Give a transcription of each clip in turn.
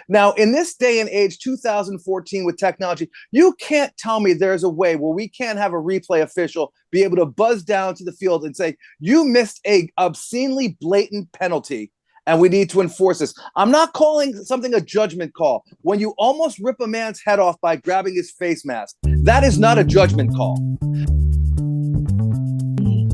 Now, in this day and age, 2014, with technology, you can't tell me there's a way where we can't have a replay official be able to buzz down to the field and say, you missed a obscenely blatant penalty and we need to enforce this. I'm not calling something a judgment call. When you almost rip a man's head off by grabbing his face mask, that is not a judgment call.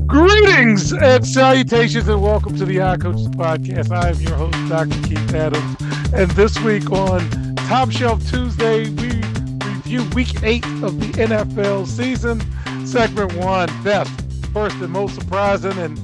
Greetings and salutations and welcome to the iCoaches Podcast. I am your host, Dr. Keith Adams. And this week on Top Shelf Tuesday, we review Week 8 of the NFL season. Segment 1, best, first and most surprising. And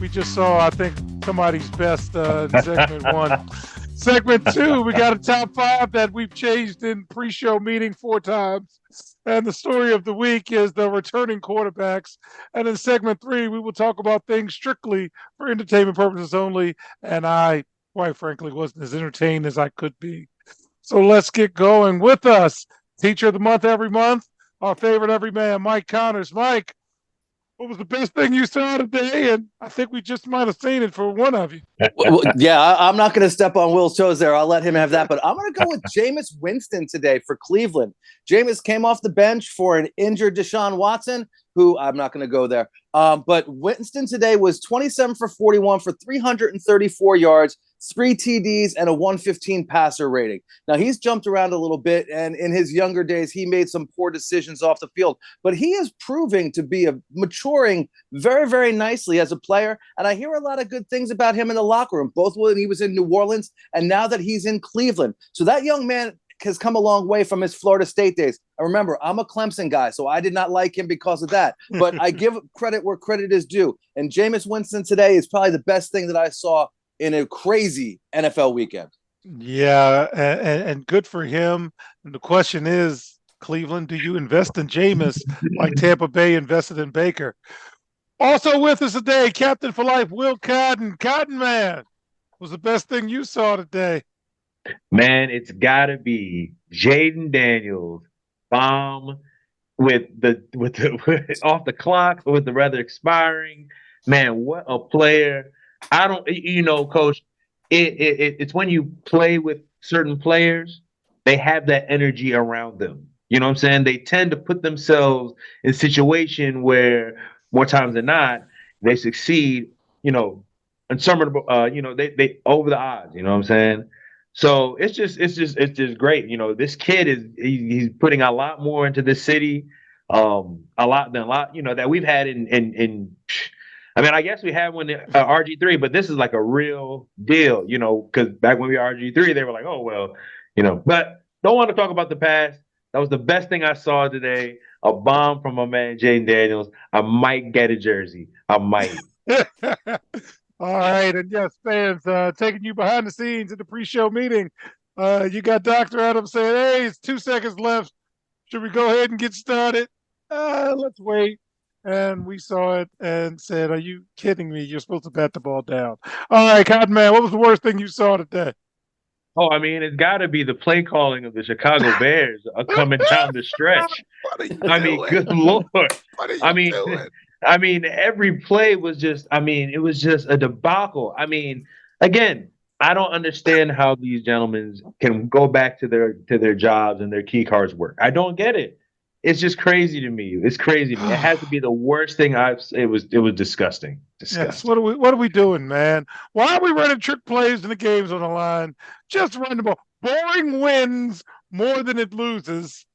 we just saw, I think, somebody's best in Segment 1. Segment 2, we got a top 5 that we've changed in pre-show meeting 4 times. And the story of the week is the returning quarterbacks. And in segment 3, we will talk about things strictly for entertainment purposes only. And I, quite frankly, wasn't as entertained as I could be. So let's get going. With us, Teacher of the Month every month, our favorite everyman, Mike Connors. Mike, what was the best thing you saw today? And I think we just might have seen it for one of you. Well, yeah, I'm not going to step on Will's toes there. I'll let him have that. But I'm going to go with Jameis Winston today for Cleveland. Jameis came off the bench for an injured Deshaun Watson, who I'm not going to go there. But Winston today was 27 for 41 for 334 yards, 3 TDs, and a 115 passer rating. Now, he's jumped around a little bit, and in his younger days, he made some poor decisions off the field. But he is proving to be maturing very, very nicely as a player. And I hear a lot of good things about him in the locker room, both when he was in New Orleans and now that he's in Cleveland. So that young man has come a long way from his Florida State days. And remember, I'm a Clemson guy, so I did not like him because of that. But I give credit where credit is due. And Jameis Winston today is probably the best thing that I saw in a crazy NFL weekend. Yeah, and good for him. And the question is, Cleveland, do you invest in Jameis like Tampa Bay invested in Baker? Also with us today, Captain for Life, Will Cotton. Cotton Man, was the best thing you saw today? Man, it's got to be Jaden Daniels bomb with the off the clock, with the rather expiring. Man, what a player! I don't, Coach. It's when you play with certain players, they have that energy around them. You know what I'm saying? They tend to put themselves in a situation where more times than not they succeed. Unsurmountable. They over the odds. You know what I'm saying? So it's just great. This kid he's putting a lot more into this city, a lot, that we've had in. I mean, I guess we had one RG3, but this is like a real deal, because back when we were RG3, they were like, oh well, But don't want to talk about the past. That was the best thing I saw today. A bomb from my man Jaden Daniels. I might get a jersey. I might. All right, and yes, fans, taking you behind the scenes at the pre-show meeting. You got Dr. Adams saying, hey, it's 2 seconds left. Should we go ahead and get started? Let's wait. And we saw it and said, are you kidding me? You're supposed to bat the ball down. All right, Cotton Man, what was the worst thing you saw today? Oh, I mean, it's got to be the play calling of the Chicago Bears coming down the stretch. Good Lord. I mean, every play was just, it was just a debacle. I mean, again, I don't understand how these gentlemen can go back to their jobs and their key cards work. I don't get it. It's just crazy to me. It's crazy to me. It has to be the worst thing it was disgusting. Yes, what are we doing, man? Why are we running trick plays in the games on the line? Just run the ball. Boring wins more than it loses.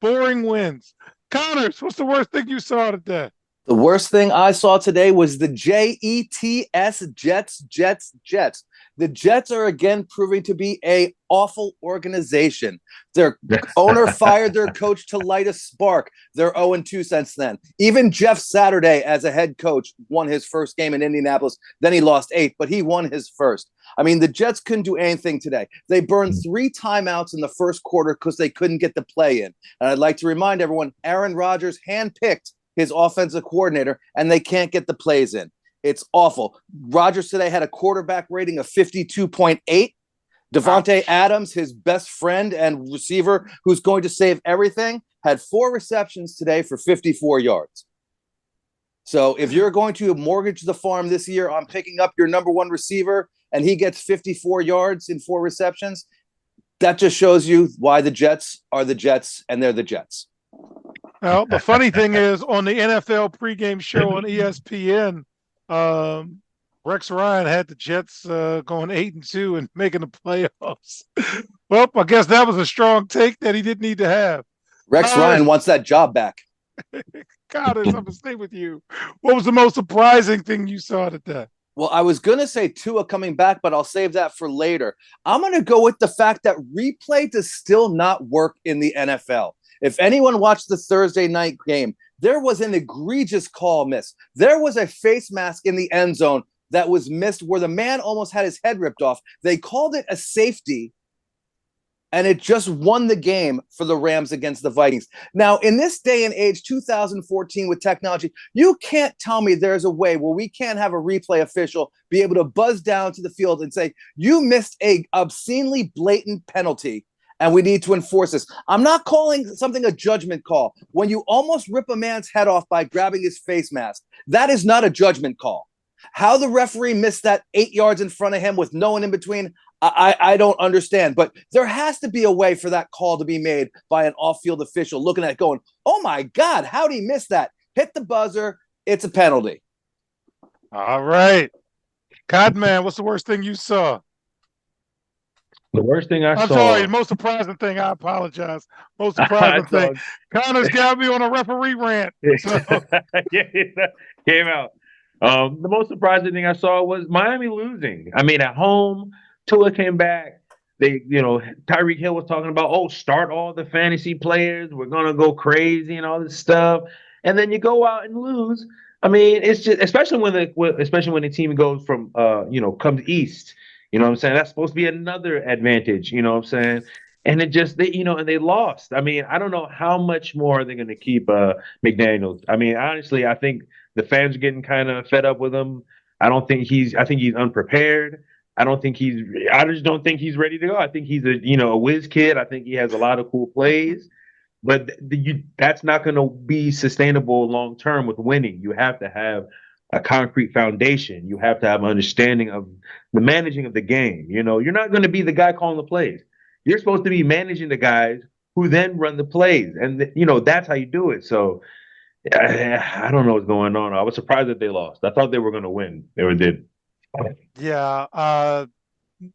Boring wins. Connors, what's the worst thing you saw today? The worst thing I saw today was the Jets. The Jets are again proving to be an awful organization. Their owner fired their coach to light a spark. They're 0-2 since then. Even Jeff Saturday, as a head coach, won his first game in Indianapolis. Then he lost 8, but he won his first. I mean, the Jets couldn't do anything today. They burned 3 timeouts in the first quarter because they couldn't get the play in. And I'd like to remind everyone, Aaron Rodgers handpicked his offensive coordinator, and they can't get the plays in. It's awful. Rodgers today had a quarterback rating of 52.8. Devontae Adams, his best friend and receiver, who's going to save everything, had 4 receptions today for 54 yards. So if you're going to mortgage the farm this year on picking up your number 1 receiver and he gets 54 yards in 4 receptions, that just shows you why the Jets are the Jets and they're the Jets. Well, the funny thing is, on the NFL pregame show on ESPN, Rex Ryan had the Jets going 8-2 and making the playoffs. Well, I guess that was a strong take that he didn't need to have. Rex Ryan wants that job back. God, I'm going to stay with you. What was the most surprising thing you saw today? Well, I was going to say Tua coming back, but I'll save that for later. I'm going to go with the fact that replay does still not work in the NFL. If anyone watched the Thursday night game, there was an egregious call miss. There was a face mask in the end zone that was missed where the man almost had his head ripped off. They called it a safety, and it just won the game for the Rams against the Vikings. Now, in this day and age, 2014 with technology, you can't tell me there's a way where we can't have a replay official be able to buzz down to the field and say, you missed a obscenely blatant penalty and we need to enforce this. I'm not calling something a judgment call. When you almost rip a man's head off by grabbing his face mask, that is not a judgment call. How the referee missed that 8 yards in front of him with no one in between, I don't understand. But there has to be a way for that call to be made by an off-field official looking at it going, oh my God, how'd he miss that? Hit the buzzer. It's a penalty. All right. Codman, what's the worst thing you saw? The worst thing I'm saw. sorry, most surprising thing. I apologize. Most surprising thing. Connor's got me on a referee rant. So. Yeah, came out. The most surprising thing I saw was Miami losing. I mean, at home, Tua came back. Tyreek Hill was talking about, start all the fantasy players. We're gonna go crazy and all this stuff. And then you go out and lose. I mean, it's just especially when the team goes from comes east. You know what I'm saying? That's supposed to be another advantage, you know what I'm saying? And it just, and they lost. I mean, I don't know how much more they're going to keep McDaniels. I mean, honestly, I think the fans are getting kind of fed up with him. I think he's unprepared. I just don't think he's ready to go. I think he's a whiz kid. I think he has a lot of cool plays, but that's not going to be sustainable long term with winning. You have to have a concrete foundation. You have to have an understanding of the managing of the game. You're not going to be the guy calling the plays. You're supposed to be managing the guys who then run the plays. And, that's how you do it. So I don't know what's going on. I was surprised that they lost. I thought they were going to win. They did. Yeah.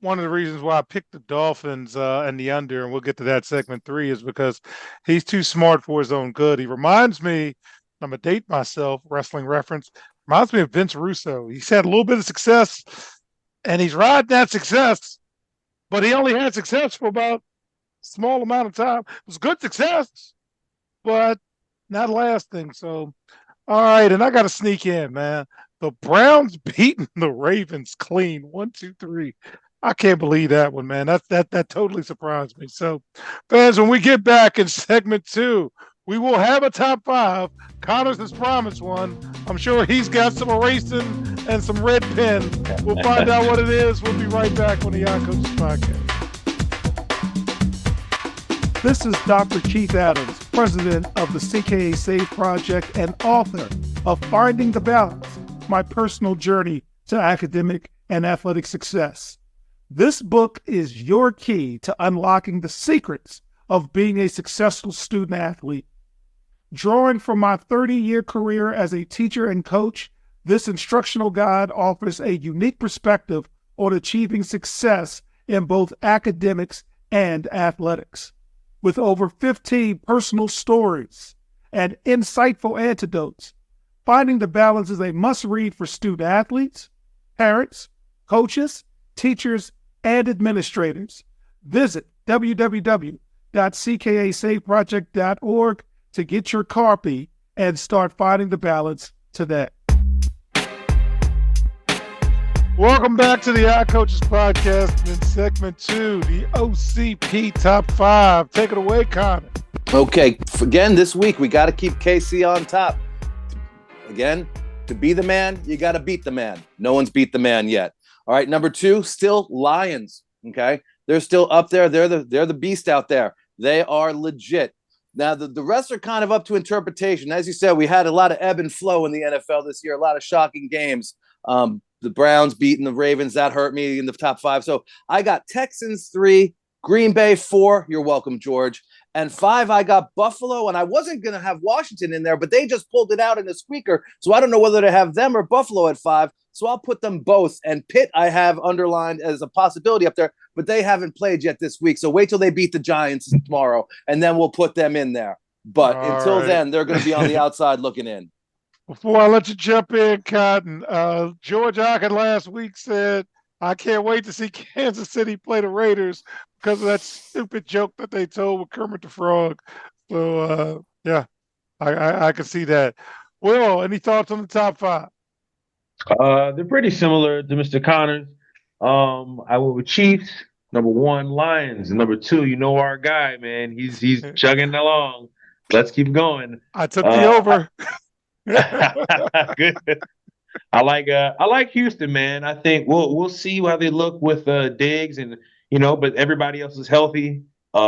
One of the reasons why I picked the Dolphins and the under, and we'll get to that segment 3, is because he's too smart for his own good. He reminds me, I'm going to date myself, wrestling reference, reminds me of Vince Russo. He's had a little bit of success, and he's riding that success, but he only had success for about a small amount of time. It was good success, but not lasting. So, all right, and I got to sneak in, man. The Browns beating the Ravens clean, 1-2-3. I can't believe that one, man. That totally surprised me. So, fans, when we get back in segment 2, we will have a top 5. Connors has promised one. I'm sure he's got some erasing and some red pen. We'll find out what it is. We'll be right back on the Yacht Coaches Podcast. This is Dr. Keith Adams, president of the CKA Save Project and author of Finding the Balance, my personal journey to academic and athletic success. This book is your key to unlocking the secrets of being a successful student athlete. Drawing from my 30-year career as a teacher and coach, this instructional guide offers a unique perspective on achieving success in both academics and athletics. With over 15 personal stories and insightful antidotes, Finding the Balance is a must-read for student athletes, parents, coaches, teachers, and administrators. Visit www.ckasaveproject.org to get your copy and start finding the balance today. Welcome back to the Yacht Coaches Podcast in segment 2, the OCP Top 5. Take it away, Connor. Okay, again, this week we got to keep KC on top. Again, to be the man, you got to beat the man. No one's beat the man yet. All right, number 2, still Lions. Okay, they're still up there. They're the beast out there. They are legit. Now, the rest are kind of up to interpretation. As you said, we had a lot of ebb and flow in the NFL this year, a lot of shocking games. The Browns beating the Ravens, that hurt me in the top 5. So I got Texans 3, Green Bay 4. You're welcome, George. And 5, I got Buffalo, and I wasn't going to have Washington in there, but they just pulled it out in a squeaker. So I don't know whether to have them or Buffalo at 5. So I'll put them both. And Pitt, I have underlined as a possibility up there, but they haven't played yet this week. So wait till they beat the Giants tomorrow, and then we'll put them in there. But until then, they're going to be on the outside looking in. Before I let you jump in, Cotton, George Ocken last week said, I can't wait to see Kansas City play the Raiders because of that stupid joke that they told with Kermit the Frog. So, yeah, I can see that. Will, any thoughts on the top 5? They're pretty similar to Mr. Connors. I went with Chiefs, number 1, Lions, and number 2, you know our guy, man. He's chugging along. Let's keep going. I took the over. Good. I like Houston, man. I think we'll see how they look with Diggs and but everybody else is healthy.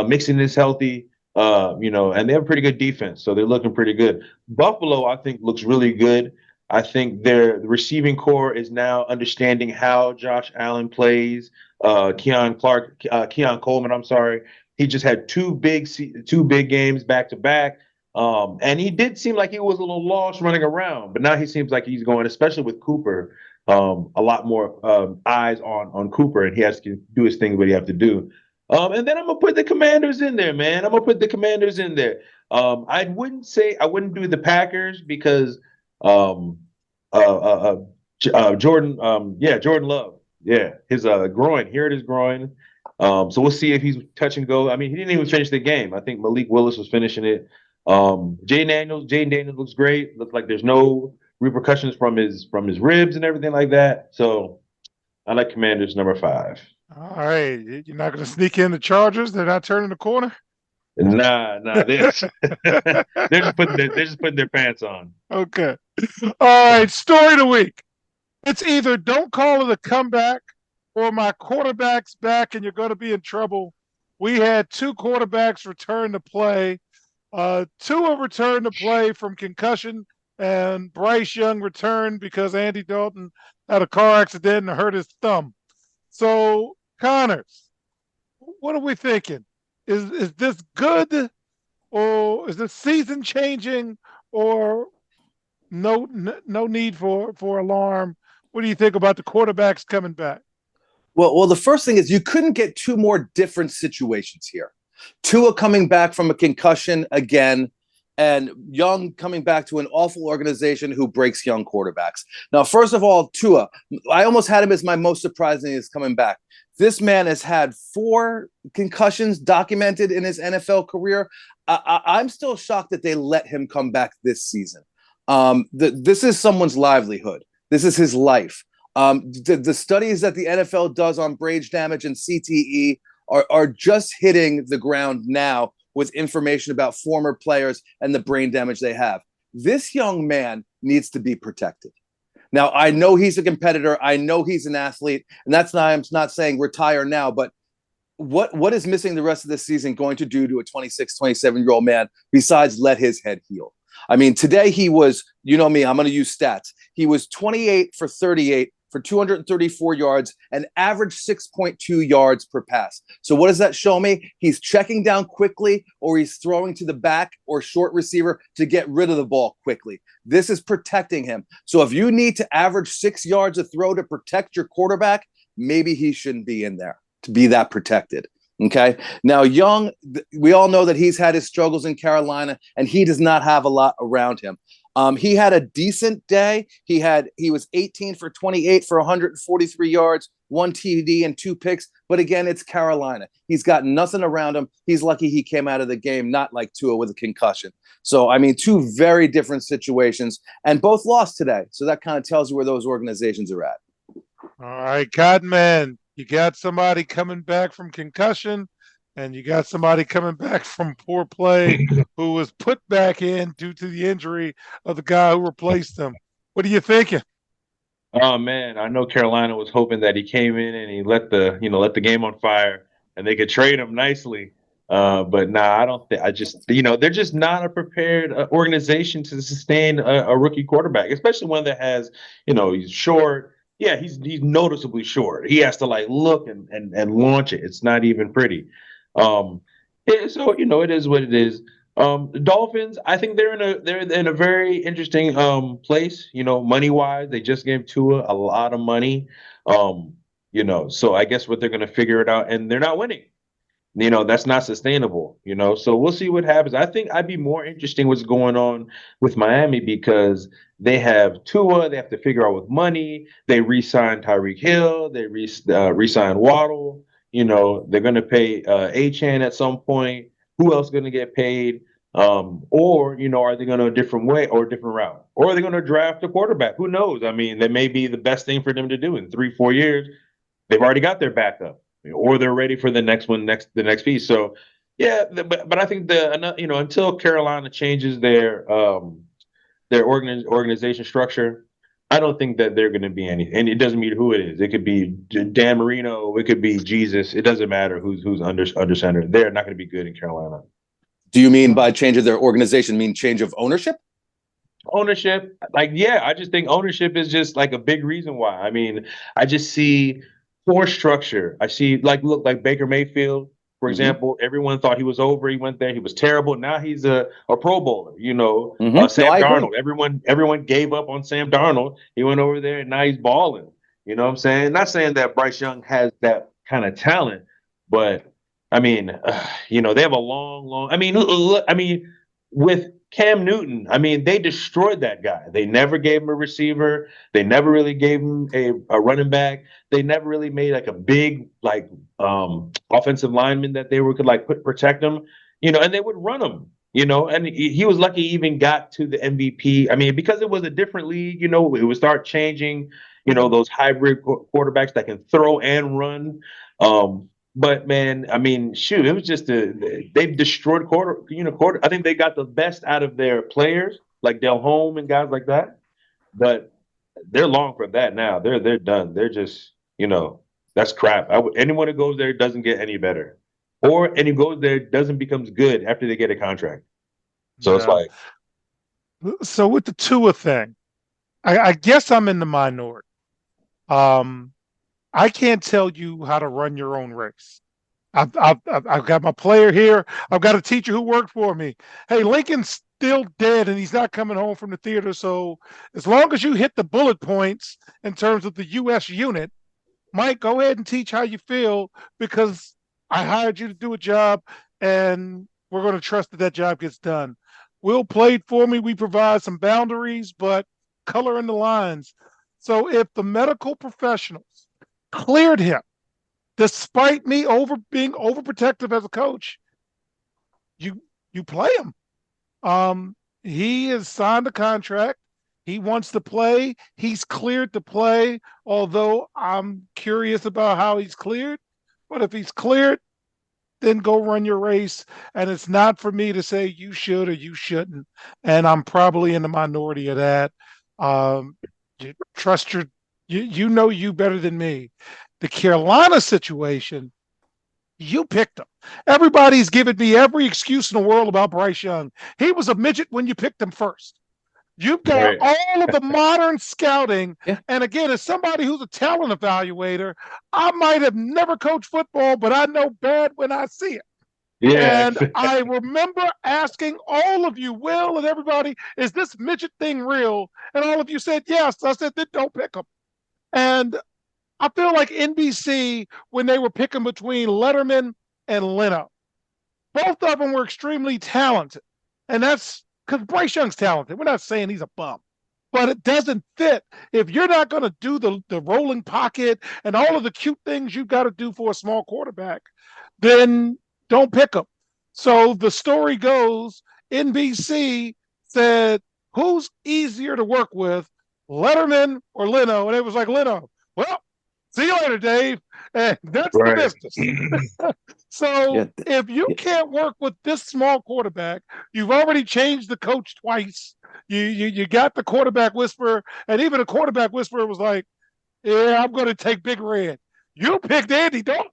Mixon is healthy. And they have a pretty good defense, so they're looking pretty good. Buffalo, I think, looks really good. I think their receiving core is now understanding how Josh Allen plays. Keon Coleman, I'm sorry. He just had two big games back to back. And he did seem like he was a little lost running around, but now he seems like he's going, especially with Cooper, a lot more eyes on Cooper, and he has to do his thing, what he have to do. And then I'm gonna put the Commanders in there, man. I'm gonna put the Commanders in there. I wouldn't do the Packers because Jordan Love, his groin, here it is groin. So we'll see if he's touch and go. I mean, he didn't even finish the game. I think Malik Willis was finishing it. Jaden Daniels looks great. Looks like there's no repercussions from his ribs and everything like that. So I like Commanders number 5. All right, you're not going to sneak in the Chargers? They're not turning the corner? Nah, they're just putting their pants on. Okay. All right, story of the week. It's either don't call it a comeback or my quarterback's back and you're going to be in trouble. We had 2 quarterbacks return to play. 2 have returned to play from concussion, and Bryce Young returned because Andy Dalton had a car accident and hurt his thumb. So, Connors, what are we thinking? Is this good, or is this season changing, or no need for alarm? What do you think about the quarterbacks coming back? Well, the first thing is you couldn't get 2 more different situations here. Tua coming back from a concussion again, and Young coming back to an awful organization who breaks young quarterbacks. Now, first of all, Tua, I almost had him as my most surprising is coming back. This man has had 4 concussions documented in his NFL career. I'm still shocked that they let him come back this season. This is someone's livelihood. This is his life. The studies that the NFL does on brain damage and CTE are just hitting the ground now with information about former players and the brain damage they have. This young man needs to be protected. Now, I know he's a competitor. I know he's an athlete, and I'm not saying retire now, but what is missing the rest of this season going to do to a 26, 27-year-old man besides let his head heal? I mean, today he was, you know me, I'm going to use stats. He was 28 for 38 for 234 yards and average 6.2 yards per pass. So what does that show me? He's checking down quickly, or he's throwing to the back or short receiver to get rid of the ball quickly. This is protecting him. So if you need to average 6 yards a throw to protect your quarterback, maybe he shouldn't be in there to be that protected. Okay. Now, Young, we all know that he's had his struggles in Carolina, and he does not have a lot around him. He had a decent day. He was 18 for 28 for 143 yards, 1 TD and 2 picks. But again, it's Carolina. He's got nothing around him. He's lucky he came out of the game, not like Tua with a concussion. So, I mean, 2 very different situations, and both lost today. So that kind of tells you where those organizations are at. All right, Cottonman, you got somebody coming back from concussion, and you got somebody coming back from poor play who was put back in due to the injury of the guy who replaced him. What are you thinking? Oh man, I know Carolina was hoping that he came in and he let the game on fire and they could trade him nicely. But nah, I don't think. They're just not a prepared organization to sustain a rookie quarterback, especially one that has, he's short. yeah, he's noticeably short. He has to like look and launch it. It's not even pretty. So it is what it is. The Dolphins, I think they're in a very interesting place. Money wise, they just gave Tua a lot of money. So I guess what they're gonna figure it out, and they're not winning. That's not sustainable. So we'll see what happens. I think I'd be more interesting what's going on with Miami because they have Tua. They have to figure out with money. They re-signed Tyreek Hill. They re-signed Waddle. They're going to pay Achan at some point. Who else is going to get paid? Or are they going to a different way or a different route? Or are they going to draft a quarterback? Who knows? I mean, that may be the best thing for them to do in 3-4 years. They've already got their backup, or they're ready for the next one, the next piece. So, yeah, but I think until Carolina changes their organization structure, I don't think that they're going to be any. And it doesn't matter who it is. It could be Dan Marino. It could be Jesus. It doesn't matter who's under center. They're not going to be good in Carolina. Do you mean by change of their organization mean change of ownership? Ownership, I just think ownership is just like a big reason why. I mean, I just see poor structure. I see look like Baker Mayfield, for example. Everyone thought he was over. He went there. He was terrible. Now he's a Pro Bowler. Sam Darnold. Everyone gave up on Sam Darnold. He went over there and now he's balling. You know what I'm saying? Not saying that Bryce Young has that kind of talent, but I mean, they have a long. I mean, look. I mean, with Cam Newton, I mean, they destroyed that guy. They never gave him a receiver. They never really gave him a running back. They never really made like a big offensive lineman that they could protect him, and they would run him, and he was lucky he even got to the MVP. I mean, because it was a different league, it would start changing, those hybrid quarterbacks that can throw and run. But man, I mean, shoot, it was just they destroyed quarter. I think they got the best out of their players, like Del Home and guys like that. But they're long for that now. They're done. They're just, that's crap. Anyone who goes there doesn't get any better, or any goes there doesn't becomes good after they get a contract. So it's like, so with the Tua thing, I guess I'm in the minority. I can't tell you how to run your own race. I've got my player here. I've got a teacher who worked for me. Hey, Lincoln's still dead and he's not coming home from the theater. So as long as you hit the bullet points in terms of the U.S. unit, Mike, go ahead and teach how you feel because I hired you to do a job and we're going to trust that job gets done. Will played for me. We provide some boundaries, but color in the lines. So if the medical professionals cleared him, despite me being overprotective as a coach, you play him. He has signed a contract. He wants to play. He's cleared to play, although I'm curious about how he's cleared. But if he's cleared, then go run your race. And it's not for me to say you should or you shouldn't. And I'm probably in the minority of that. You trust you better than me. The Carolina situation, you picked him. Everybody's given me every excuse in the world about Bryce Young. He was a midget when you picked him first. You've got all of the modern scouting. Yeah. And again, as somebody who's a talent evaluator, I might have never coached football, but I know bad when I see it. yeah. And I remember asking all of you, Will and everybody, is this midget thing real? And all of you said yes. I said, then don't pick him. And I feel like NBC, when they were picking between Letterman and Leno, both of them were extremely talented. And that's because Bryce Young's talented. We're not saying he's a bum, but it doesn't fit. If you're not going to do the rolling pocket and all of the cute things you've got to do for a small quarterback, then don't pick him. So the story goes, NBC said, who's easier to work with, Letterman or Leno? And it was like, Leno. Well, see you later, Dave. And that's the business. So if you can't work with this small quarterback, you've already changed the coach twice. You got the quarterback whisperer, and even the quarterback whisperer was like, yeah, I'm going to take Big Red. You picked Andy Dalton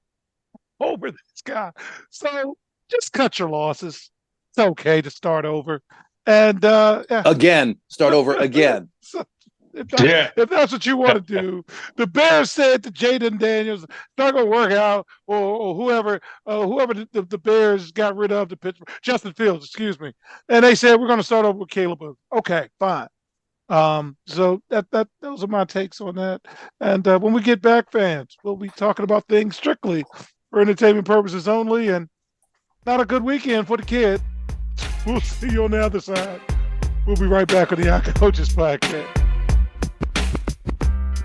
over this guy. So just cut your losses. It's okay to start over. And again, start over again. Yeah. If that's what you want to do. The Bears said to Jaden Daniels, it's not going to work out, or whoever the Bears got rid of, the Pittsburgh, Justin Fields, excuse me. And they said, we're going to start over with Caleb Booth. Okay, fine. So those are my takes on that. And when we get back, fans, we'll be talking about things strictly for entertainment purposes only, and not a good weekend for the kid. We'll see you on the other side. We'll be right back on the Coaches Podcast.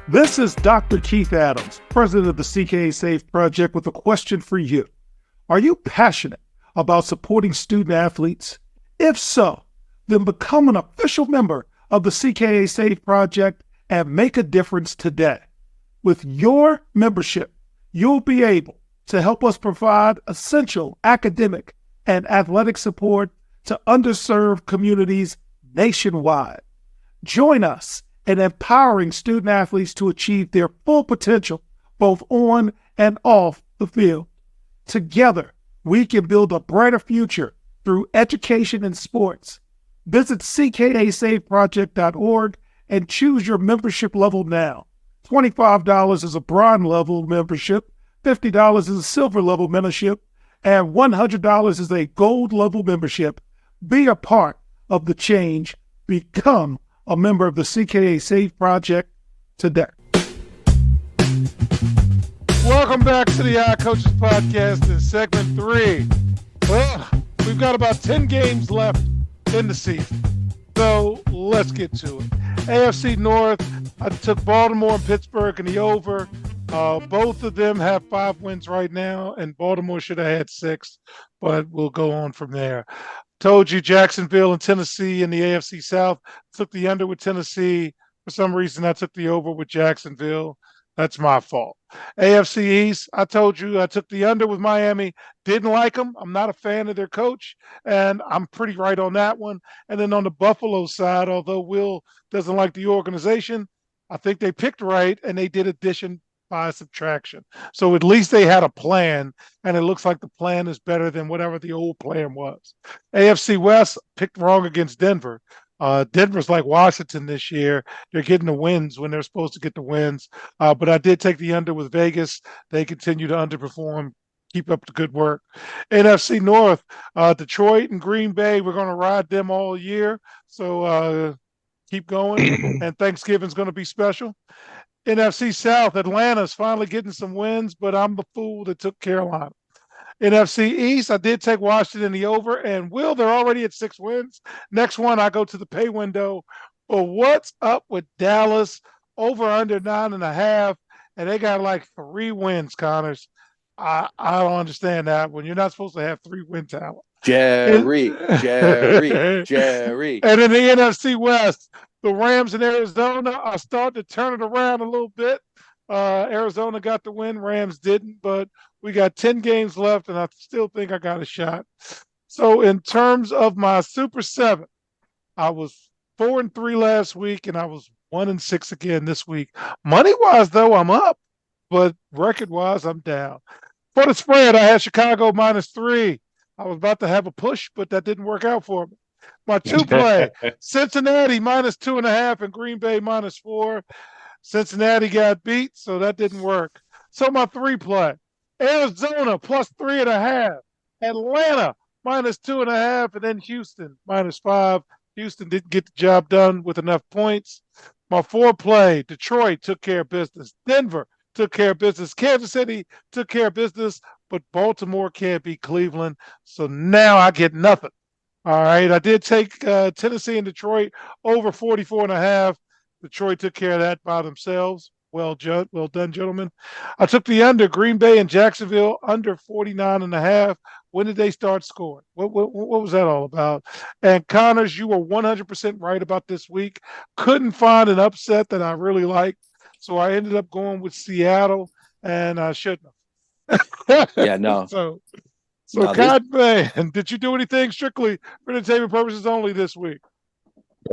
This is Dr. Keith Adams, president of the CKA Safe Project, with a question for you. Are you passionate about supporting student athletes? If so, then become an official member of the CKA Safe Project and make a difference today. With your membership, you'll be able to help us provide essential academic and athletic support to underserved communities nationwide. Join us in empowering student athletes to achieve their full potential, both on and off the field. Together, we can build a brighter future through education and sports. Visit ckasafeproject.org and choose your membership level now. $25 is a bronze level membership, $50 is a silver level membership, and $100 is a gold level membership. Be a part of the change. Become a member of the CKA Safe Project today. Welcome back to the Coaches Podcast in segment 3. Well, we've got about 10 games left in the season, so let's get to it. AFC North, I took Baltimore and Pittsburgh in the over. Both of them have 5 wins right now, and Baltimore should have had 6, but we'll go on from there. Told you Jacksonville and Tennessee in the AFC South. Took the under with Tennessee. For some reason, I took the over with Jacksonville. That's my fault. AFC East, I told you I took the under with Miami. Didn't like them. I'm not a fan of their coach, and I'm pretty right on that one. And then on the Buffalo side, although Will doesn't like the organization, I think they picked right, and they did addition by subtraction. So at least they had a plan, and it looks like the plan is better than whatever the old plan was. AFC West picked wrong against Denver. Denver's like Washington this year. They're getting the wins when they're supposed to get the wins. But I did take the under with Vegas. They continue to underperform. Keep up the good work. NFC North, Detroit and Green Bay, we're going to ride them all year. So keep going. And Thanksgiving's going to be special. NFC South, Atlanta's finally getting some wins, but I'm the fool that took Carolina. NFC East, I did take Washington the over, and Will, they're already at 6 wins. Next one, I go to the pay window. But what's up with Dallas? Over under 9.5, and they got like 3 wins, Connors. I don't understand that when you're not supposed to have 3 win talent. Jerry. And in the NFC West, the Rams in Arizona are starting to turn it around a little bit. Arizona got the win, Rams didn't, but we got 10 games left, and I still think I got a shot. So in terms of my Super 7, I was 4-3 last week, and I was 1-6 again this week. Money-wise, though, I'm up, but record-wise, I'm down. For the spread, I had Chicago -3. I was about to have a push, but that didn't work out for me. My 2 play, Cincinnati -2.5 and Green Bay -4. Cincinnati got beat, so that didn't work. So my 3 play, Arizona +3.5, Atlanta -2.5, and then Houston -5. Houston didn't get the job done with enough points. My 4 play, Detroit took care of business. Denver took care of business. Kansas City took care of business, but Baltimore can't beat Cleveland. So now I get nothing. All right. I did take Tennessee and Detroit over 44.5. Detroit took care of that by themselves. Well done, gentlemen. I took the under, Green Bay and Jacksonville under 49.5. When did they start scoring? What was that all about? And Connors, you were 100% right about this week. Couldn't find an upset that I really liked. So I ended up going with Seattle, and I shouldn't have. Yeah, no. So man, did you do anything strictly for entertainment purposes only this week?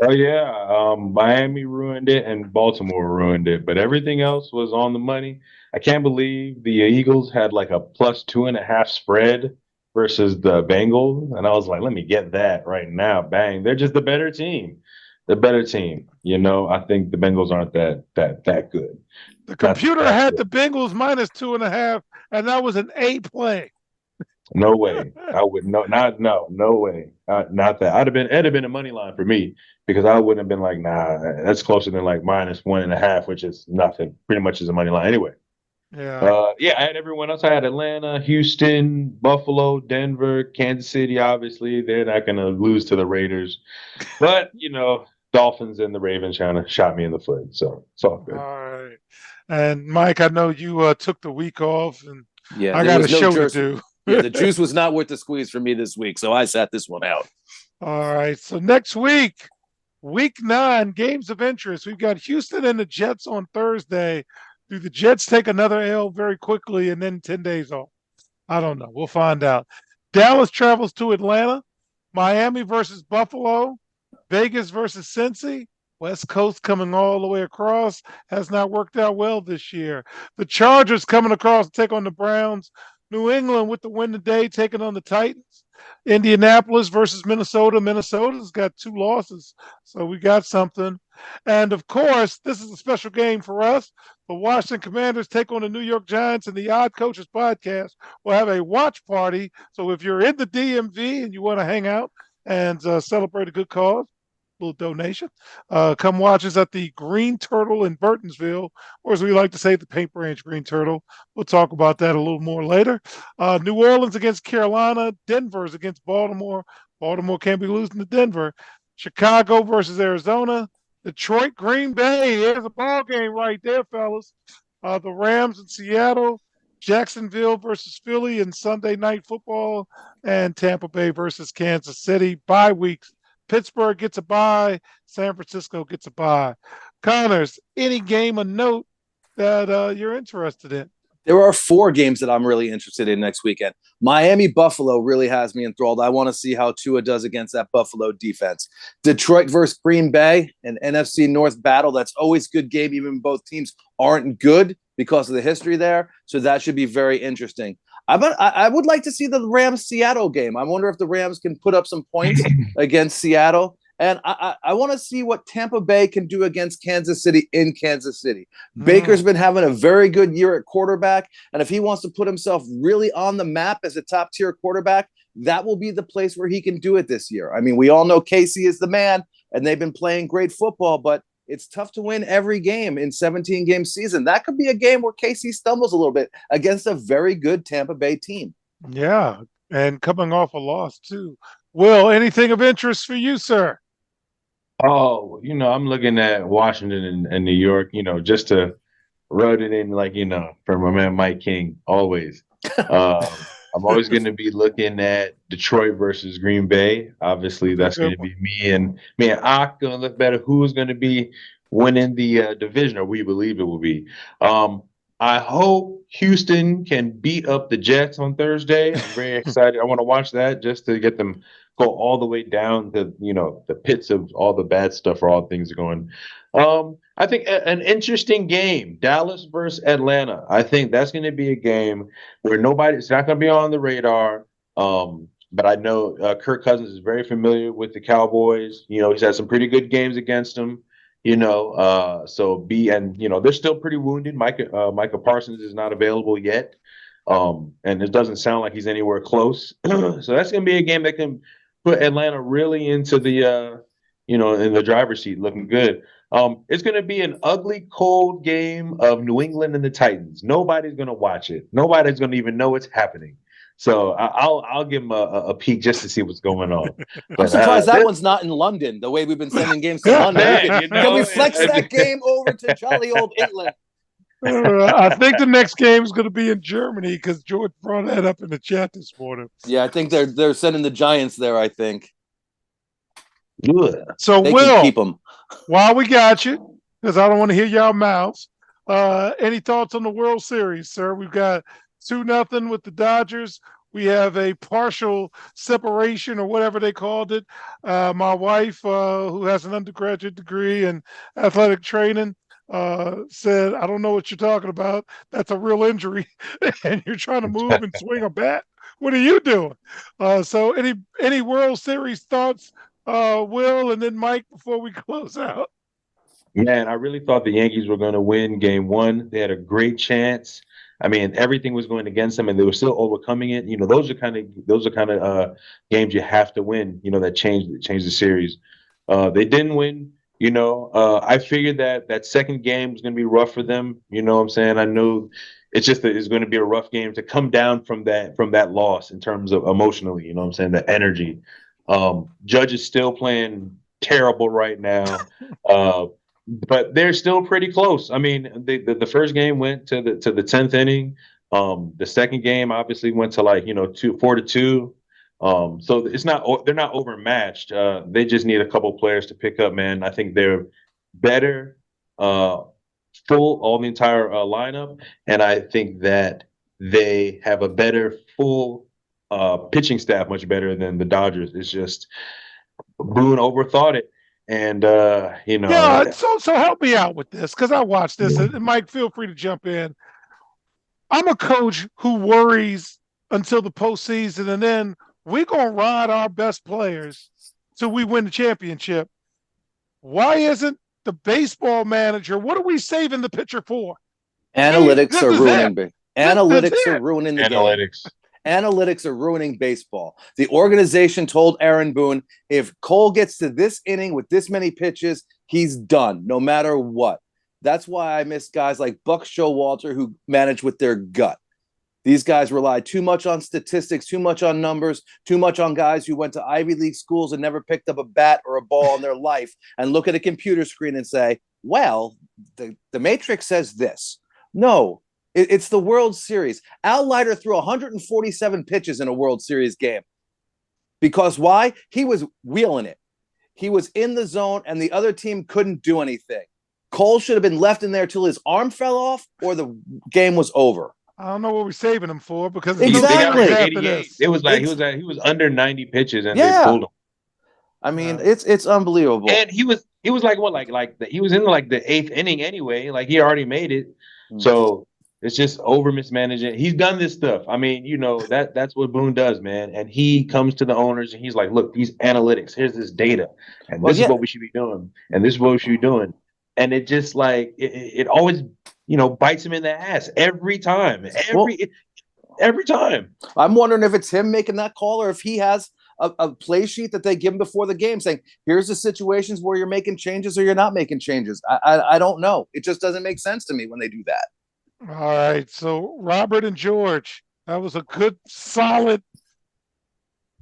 Oh yeah, Miami ruined it and Baltimore ruined it, but everything else was on the money. I can't believe the Eagles had like a +2.5 spread versus the Bengals, and I was like, let me get that right now. Bang, they're just the better team. the better team. You know, I think the Bengals aren't that good. The Not computer that had good. the Bengals -2.5, and that was an A play. No way. I would no way. Not that. It'd have been a money line for me because I wouldn't have been like, nah, that's closer than like -1.5, which is nothing. Pretty much is a money line anyway. Yeah. Yeah, I had everyone else. I had Atlanta, Houston, Buffalo, Denver, Kansas City. Obviously, they're not going to lose to the Raiders, but Dolphins and the Ravens kind of shot me in the foot, so it's all All good. right. And Mike, I know you took the week off, and Yeah, I there got a was no show to juice. do. Yeah, the juice was not worth the squeeze for me this week, so I sat this one out. All right. So next week, week 9, games of interest. We've got Houston and the Jets on Thursday. Do the Jets take another L very quickly and then 10 days off? I don't know. We'll find out. Dallas travels to Atlanta. Miami versus Buffalo. Vegas versus Cincy. West Coast coming all the way across has not worked out well this year. The Chargers coming across to take on the Browns. New England with the win today taking on the Titans. Indianapolis versus Minnesota. Minnesota's got 2 losses, so we got something. And of course, this is a special game for us. The Washington Commanders take on the New York Giants, and the Odd Coaches podcast will have a watch party. So if you're in the DMV and you want to hang out and celebrate a good cause, little donation. Come watch us at the Green Turtle in Burtonsville, or as we like to say, the Paint Branch Green Turtle. We'll talk about that a little more later. New Orleans against Carolina. Denver's against Baltimore. Baltimore can't be losing to Denver. Chicago versus Arizona. Detroit, Green Bay. There's a ball game right there, fellas. The Rams in Seattle. Jacksonville versus Philly in Sunday Night Football, and Tampa Bay versus Kansas City. Bye weeks. Pittsburgh gets a bye. San Francisco gets a bye. Connors, any game of note that you're interested in? There are 4 games that I'm really interested in next weekend. Miami Buffalo really has me enthralled. I want to see how Tua does against that Buffalo defense. Detroit versus Green Bay, an NFC North battle. That's always a good game, even both teams aren't good because of the history there. So that should be very interesting. I would like to see the Rams Seattle game. I wonder if the Rams can put up some points against Seattle. And I want to see what Tampa Bay can do against Kansas City in Kansas City. Baker's been having a very good year at quarterback. And if he wants to put himself really on the map as a top tier quarterback, that will be the place where he can do it this year. I mean, we all know Casey is the man and they've been playing great football, but it's tough to win every game in 17-game season. That could be a game where Casey stumbles a little bit against a very good Tampa Bay team. Yeah, and coming off a loss too. Will, anything of interest for you, sir? Oh, I'm looking at Washington and New York, just to rub it in, like, for my man Mike King, always. I'm always going to be looking at Detroit versus Green Bay. Obviously, that's going to be me and Ak going to look better. Who's going to be winning the division, or we believe it will be. I hope Houston can beat up the Jets on Thursday. I'm very excited. I want to watch that just to get them go all the way down to the pits of all the bad stuff where all things are going. I think an interesting game, Dallas versus Atlanta. I think that's going to be a game where it's not going to be on the radar. But I know Kirk Cousins is very familiar with the Cowboys. He's had some pretty good games against them. They're still pretty wounded. Micah Parsons is not available yet. And it doesn't sound like he's anywhere close. So that's going to be a game that can put Atlanta really into the, in the driver's seat, looking good. It's going to be an ugly, cold game of New England and the Titans. Nobody's going to watch it. Nobody's going to even know it's happening. So I'll give them a peek just to see what's going on. I'm surprised that one's not in London. The way we've been sending games to London, can we flex that game over to jolly old England? I think the next game is going to be in Germany because George brought that up in the chat this morning. Yeah, I think they're sending the Giants there. I think. So they Will, can keep them. While we got you, because I don't want to hear y'all mouths. Any thoughts on the World Series, sir? We've got 2-0 with the Dodgers. We have a partial separation or whatever they called it. My wife, who has an undergraduate degree in athletic training, said, I don't know what you're talking about. That's a real injury. And you're trying to move and swing a bat. What are you doing? So any World Series thoughts Will, and then Mike before we close out. Man, I really thought the Yankees were going to win game one. They had a great chance. I mean, everything was going against them, and they were still overcoming it. You know, those are kind of games you have to win. You know, that change the series. They didn't win. You know, I figured that second game was going to be rough for them. You know what I'm saying? I know it's just that it's going to be a rough game to come down from that loss in terms of emotionally. You know what I'm saying? The energy. Judge is still playing terrible right now. But they're still pretty close. I mean, the first game went to the 10th inning. The second game obviously went to 4-2. So they're not overmatched. They just need a couple players to pick up, man. I think they're better, full all the entire lineup, and I think that they have a better full pitching staff, much better than the Dodgers. It's just Boone overthought it. And Yeah, so help me out with this because I watched this, and Mike, feel free to jump in. I'm a coach who worries until the postseason, and then we're gonna ride our best players till we win the championship. Why isn't the baseball manager? What are we saving the pitcher for? Analytics are ruining Analytics are ruining the analytics. game. Analytics are ruining baseball. The organization told Aaron Boone, if Cole gets to this inning with this many pitches, he's done, no matter what. That's why I miss guys like Buck Showalter who manage with their gut. These guys rely too much on statistics, too much on numbers, too much on guys who went to Ivy League schools and never picked up a bat or a ball in their life and look at a computer screen and say, well, the Matrix says this. No, it's the World Series. Al Leiter threw 147 pitches in a World Series game. Because why? He was wheeling it. He was in the zone and the other team couldn't do anything. Cole should have been left in there till his arm fell off or the game was over. I don't know what we're saving him for because exactly. They got 88. It was like he was under 90 pitches and they pulled him. I mean, it's unbelievable. And he was like what he was in like the 8th inning anyway. Like he already made it. So it's just over mismanaging. He's done this stuff. I mean, you know, that's what Boone does, man. And he comes to the owners and he's like, look, these analytics, here's this data, and this is what we should be doing, and this is what we should be doing. And it just like it always, you know, bites him in the ass every time. Every time. I'm wondering if it's him making that call or if he has a play sheet that they give him before the game saying, here's the situations where you're making changes or you're not making changes. I don't know. It just doesn't make sense to me when they do that. All right. So Robert and George, that was a good, solid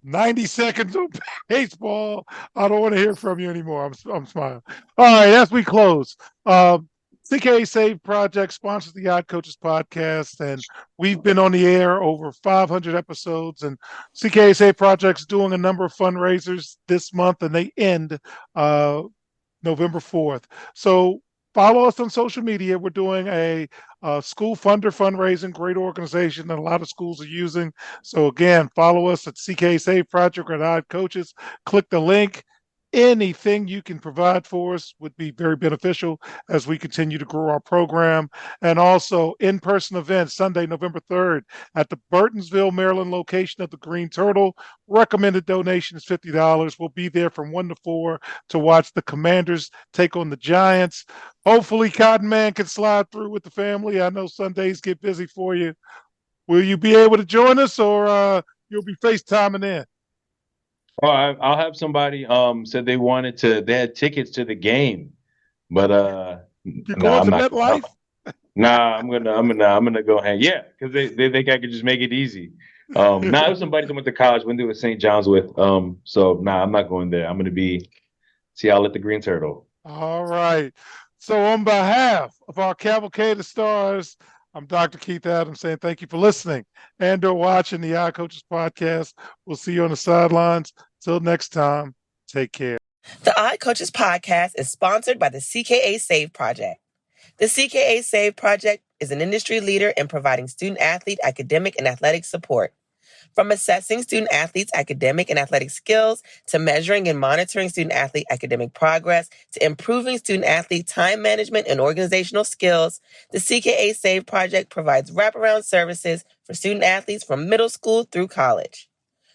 90 seconds of baseball. I don't want to hear from you anymore. I'm smiling. All right, as we close, CKA Save Project sponsors the Odd Coaches podcast, and we've been on the air over 500 episodes. And CKA Save Project's doing a number of fundraisers this month, and they end November 4th. So follow us on social media. We're doing a school funder fundraising, great organization that a lot of schools are using. So again, follow us at CK Save Project or at Odd Coaches. Click the link. Anything you can provide for us would be very beneficial as we continue to grow our program. And also in-person events, Sunday, November 3rd at the Burtonsville, Maryland location of the Green Turtle. Recommended donation is $50. We'll be there from 1 to 4 to watch the Commanders take on the Giants. Hopefully Cotton Man can slide through with the family. I know Sundays get busy for you. Will you be able to join us or you'll be FaceTiming in? Oh, I'll have somebody said they had tickets to the game, but you're going to MetLife? Nah, I'm gonna go hang. Yeah, because they think I could just make it easy. Nah, it was somebody that went to college, went to St. John's with. So nah, I'm not going there. I'm gonna see y'all at the Green Turtle. All right. So on behalf of our Cavalcade of Stars, I'm Dr. Keith Adams saying thank you for listening and or watching the Odd Coaches podcast. We'll see you on the sidelines. Till next time, take care. The Odd Coaches podcast is sponsored by the CKA Save Project. The CKA Save Project is an industry leader in providing student-athlete academic and athletic support. From assessing student-athletes' academic and athletic skills to measuring and monitoring student-athlete academic progress to improving student-athlete time management and organizational skills, the CKA Save Project provides wraparound services for student-athletes from middle school through college.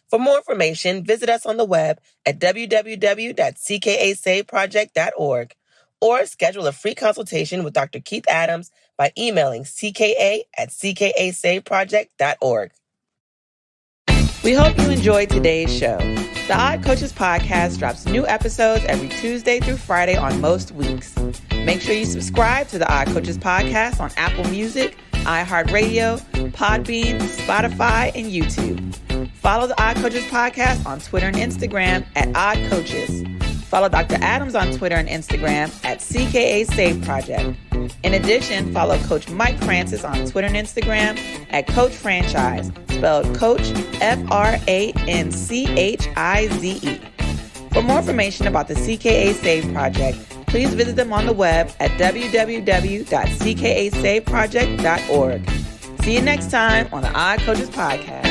For more information, visit us on the web at www.ckasaveproject.org or schedule a free consultation with Dr. Keith Adams by emailing cka@ckasaveproject.org. We hope you enjoyed today's show. The Odd Coaches podcast drops new episodes every Tuesday through Friday on most weeks. Make sure you subscribe to the Odd Coaches podcast on Apple Music, iHeartRadio, Podbean, Spotify, and YouTube. Follow the Odd Coaches podcast on Twitter and Instagram at Odd Coaches. Follow Dr. Adams on Twitter and Instagram at CKA Save Project. In addition, follow Coach Mike Francis on Twitter and Instagram at Coach Franchise, spelled Coach Franchize. For more information about the CKA Save Project, please visit them on the web at www.ckasaveproject.org. See you next time on the Odd Coaches podcast.